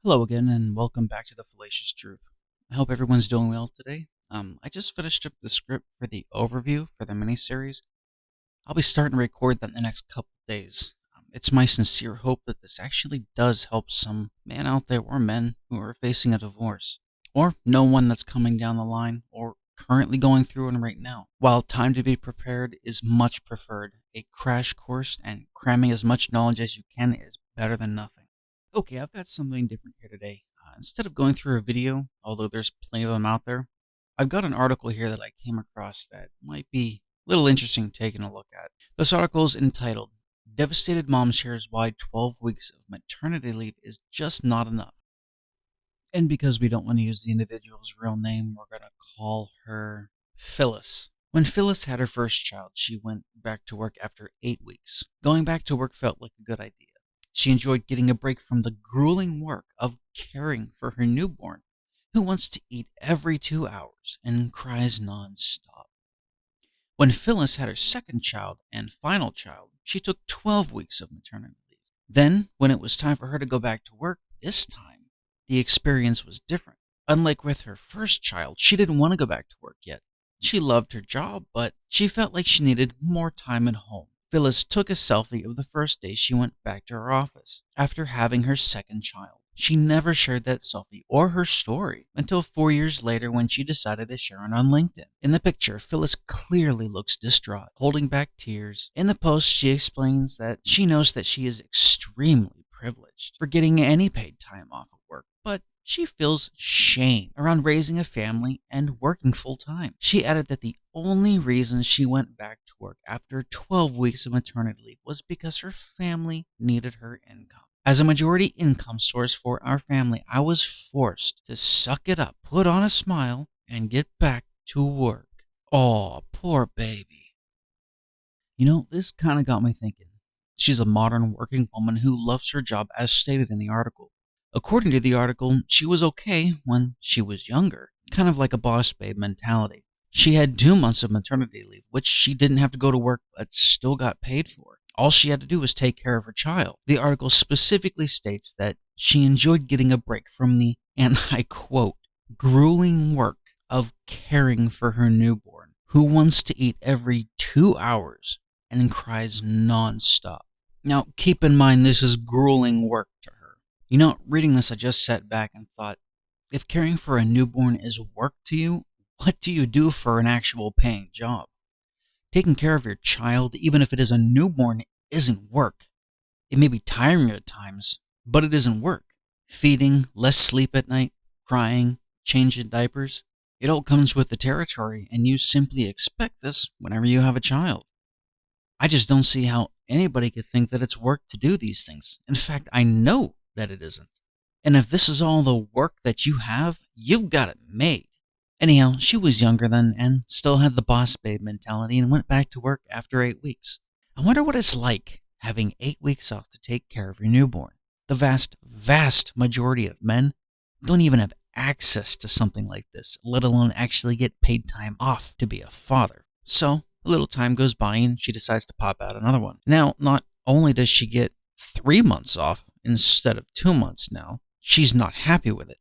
Hello again, and welcome back to the Fallacious Truth. I hope everyone's doing well today. I just finished up the script for the overview for the miniseries. I'll be starting to record that in the next couple days. It's my sincere hope that this actually does help some man out there or men who are facing a divorce, or know one that's coming down the line, or currently going through one right now. While time to be prepared is much preferred, a crash course and cramming as much knowledge as you can is better than nothing. Okay, I've got something different here today. Instead of going through a video, although there's plenty of them out there, I've got an article here that I came across that might be a little interesting taking a look at. This article is entitled, Devastated Mom Shares Why 12 Weeks of Maternity Leave is Just Not Enough. And because we don't want to use the individual's real name, we're going to call her Phyllis. When Phyllis had her first child, she went back to work after 8 weeks. Going back to work felt like a good idea. She enjoyed getting a break from the grueling work of caring for her newborn, who wants to eat every 2 hours and cries non-stop. When Phyllis had her second child and final child, she took 12 weeks of maternity leave. Then, when it was time for her to go back to work, this time, the experience was different. Unlike with her first child, she didn't want to go back to work yet. She loved her job, but she felt like she needed more time at home. Phyllis took a selfie of the first day she went back to her office after having her second child. She never shared that selfie or her story until 4 years later when she decided to share it on LinkedIn. In the picture, Phyllis clearly looks distraught, holding back tears. In the post, she explains that she knows that she is extremely privileged for getting any paid time off of work, but she feels shame around raising a family and working full-time. She added that the only reason she went back to work after 12 weeks of maternity leave was because her family needed her income. As a majority income source for our family, I was forced to suck it up, put on a smile, and get back to work. Aw, poor baby. This kind of got me thinking. She's a modern working woman who loves her job as stated in the article. According to the article, she was okay when she was younger, kind of like a boss babe mentality. She had 2 months of maternity leave, which she didn't have to go to work but still got paid for. All she had to do was take care of her child. The article specifically states that she enjoyed getting a break from the, and I quote, grueling work of caring for her newborn, who wants to eat every 2 hours and cries non-stop. Now, keep in mind this is grueling work to her. Reading this, I just sat back and thought, if caring for a newborn is work to you, what do you do for an actual paying job? Taking care of your child, even if it is a newborn, isn't work. It may be tiring at times, but it isn't work. Feeding, less sleep at night, crying, changing diapers, it all comes with the territory, and you simply expect this whenever you have a child. I just don't see how anybody could think that it's work to do these things. In fact, I know that it isn't. And if this is all the work that you have, you've got it made. Anyhow, she was younger then and still had the boss babe mentality and went back to work after 8 weeks. I wonder what it's like having 8 weeks off to take care of your newborn. The vast majority of men don't even have access to something like this, let alone actually get paid time off to be a father. So, a little time goes by and she decides to pop out another one. Now, not only does she get 3 months off instead of 2 months now, she's not happy with it.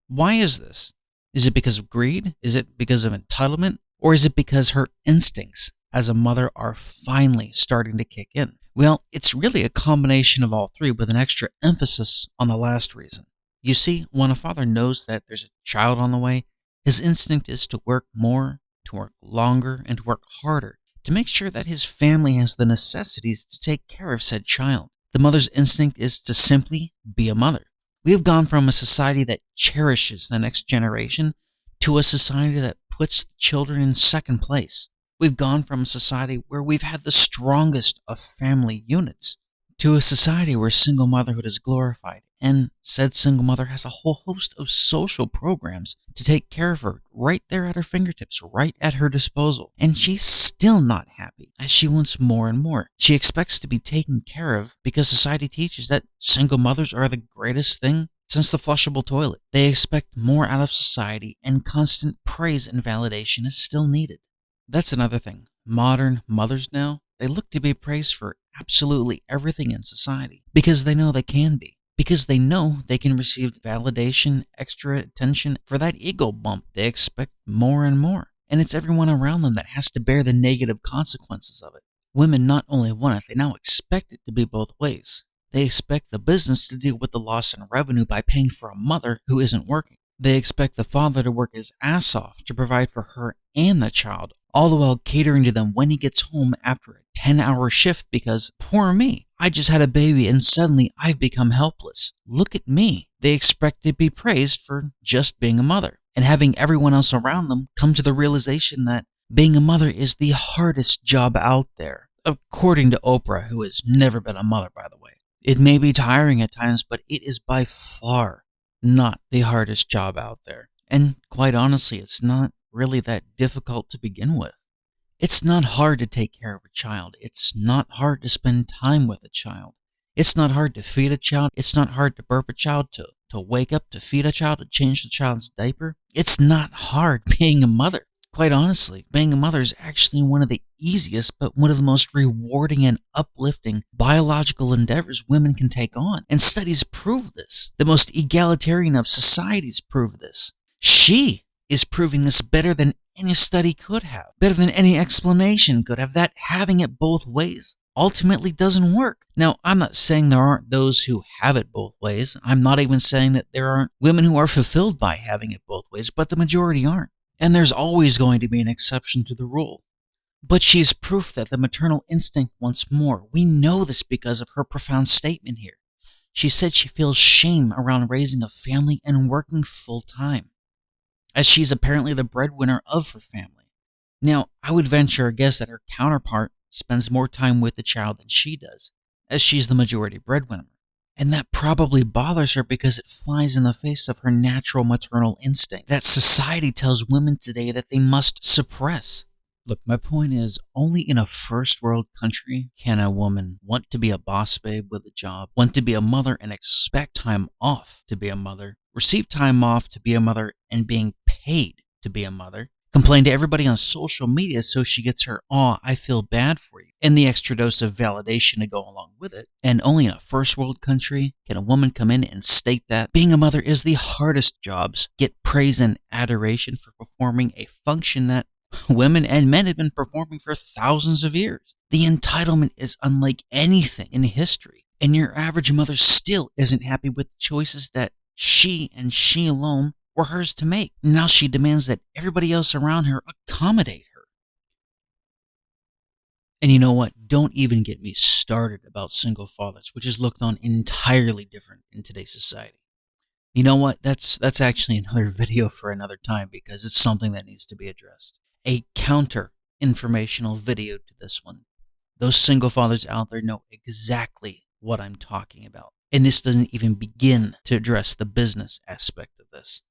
Why is this? Is it because of greed? Is it because of entitlement? Or is it because her instincts as a mother are finally starting to kick in? Well, it's really a combination of all three with an extra emphasis on the last reason. You see, when a father knows that there's a child on the way, his instinct is to work more, to work longer, and to work harder to make sure that his family has the necessities to take care of said child. The mother's instinct is to simply be a mother. We have gone from a society that cherishes the next generation to a society that puts the children in second place. We've gone from a society where we've had the strongest of family units to a society where single motherhood is glorified, and said single mother has a whole host of social programs to take care of her right there at her fingertips, right at her disposal. And she's still not happy, as she wants more and more. She expects to be taken care of because society teaches that single mothers are the greatest thing since the flushable toilet. They expect more out of society, and constant praise and validation is still needed. That's another thing. Modern mothers now, they look to be praised for absolutely everything in society because they know they can be. because they know they can receive validation, extra attention for that ego bump. They expect more and more. And it's everyone around them that has to bear the negative consequences of it. Women not only want it, they now expect it to be both ways. They expect the business to deal with the loss in revenue by paying for a mother who isn't working. They expect the father to work his ass off to provide for her and the child, all the while catering to them when he gets home after a 10-hour shift because, poor me, I just had a baby and suddenly I've become helpless. Look at me. They expect to be praised for just being a mother, and having everyone else around them come to the realization that being a mother is the hardest job out there, according to Oprah, who has never been a mother, by the way. It may be tiring at times, but it is by far not the hardest job out there. And quite honestly, it's not really that difficult to begin with. It's not hard to take care of a child. It's not hard to spend time with a child. It's not hard to feed a child. It's not hard to burp a child, to wake up, to feed a child, to change the child's diaper. It's not hard being a mother. Quite honestly, being a mother is actually one of the easiest, but one of the most rewarding and uplifting biological endeavors women can take on. And studies prove this. The most egalitarian of societies prove this. She is proving this better than any study could have, better than any explanation could have, that having it both ways ultimately doesn't work. Now, I'm not saying there aren't those who have it both ways. I'm not even saying that there aren't women who are fulfilled by having it both ways, but the majority aren't. And there's always going to be an exception to the rule. But she is proof that the maternal instinct wants more. We know this because of her profound statement here. She said she feels shame around raising a family and working full-time, as she's apparently the breadwinner of her family. Now, I would venture a guess that her counterpart spends more time with the child than she does, as she's the majority breadwinner. And that probably bothers her because it flies in the face of her natural maternal instinct that society tells women today that they must suppress. Look, my point is, only in a first world country can a woman want to be a boss babe with a job, want to be a mother and expect time off to be a mother, receive time off to be a mother and being paid to be a mother, complain to everybody on social media so she gets her "aw, I feel bad for you" and the extra dose of validation to go along with it. And only in a first world country can a woman come in and state that being a mother is the hardest jobs, get praise and adoration for performing a function that women and men have been performing for thousands of years. The entitlement is unlike anything in history, and your average mother still isn't happy with the choices that she and she alone were hers to make. Now she demands that everybody else around her accommodate her. And you know what? Don't even get me started about single fathers, which is looked on entirely different in today's society. You know what? That's actually another video for another time because it's something that needs to be addressed. A counter-informational video to this one. Those single fathers out there know exactly what I'm talking about. And this doesn't even begin to address the business aspect of this.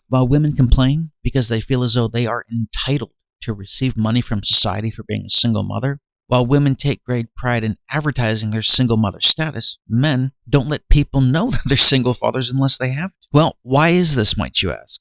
While women complain because they feel as though they are entitled to receive money from society for being a single mother, while women take great pride in advertising their single mother status, men don't let people know that they're single fathers unless they have to. Well, why is this, might you ask?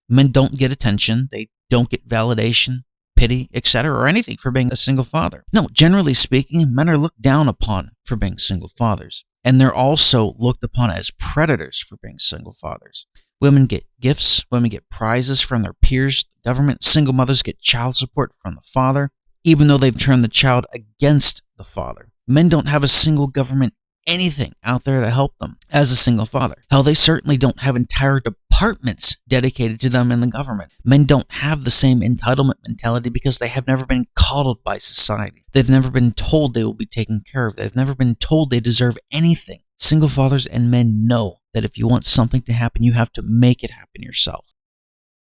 Men don't get attention, they don't get validation, pity, etc., or anything for being a single father. No, generally speaking, men are looked down upon for being single fathers, and they're also looked upon as predators for being single fathers. Women get gifts, women get prizes from their peers, the government. Single mothers get child support from the father, even though they've turned the child against the father. Men don't have a single government anything out there to help them as a single father. Hell, they certainly don't have entire departments dedicated to them in the government. Men don't have the same entitlement mentality because they have never been coddled by society. They've never been told they will be taken care of. They've never been told they deserve anything. Single fathers and men know that if you want something to happen, you have to make it happen yourself.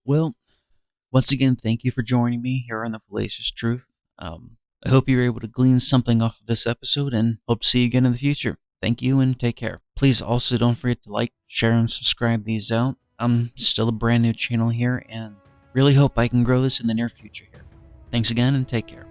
Well, once again, thank you for joining me here on the Fallacious Truth. I hope you were able to glean something off of this episode and hope to see you again in the future. Thank you and take care. Please also don't forget to like, share, and subscribe these out. I'm still a brand new channel here and really hope I can grow this in the near future here. Thanks again and take care.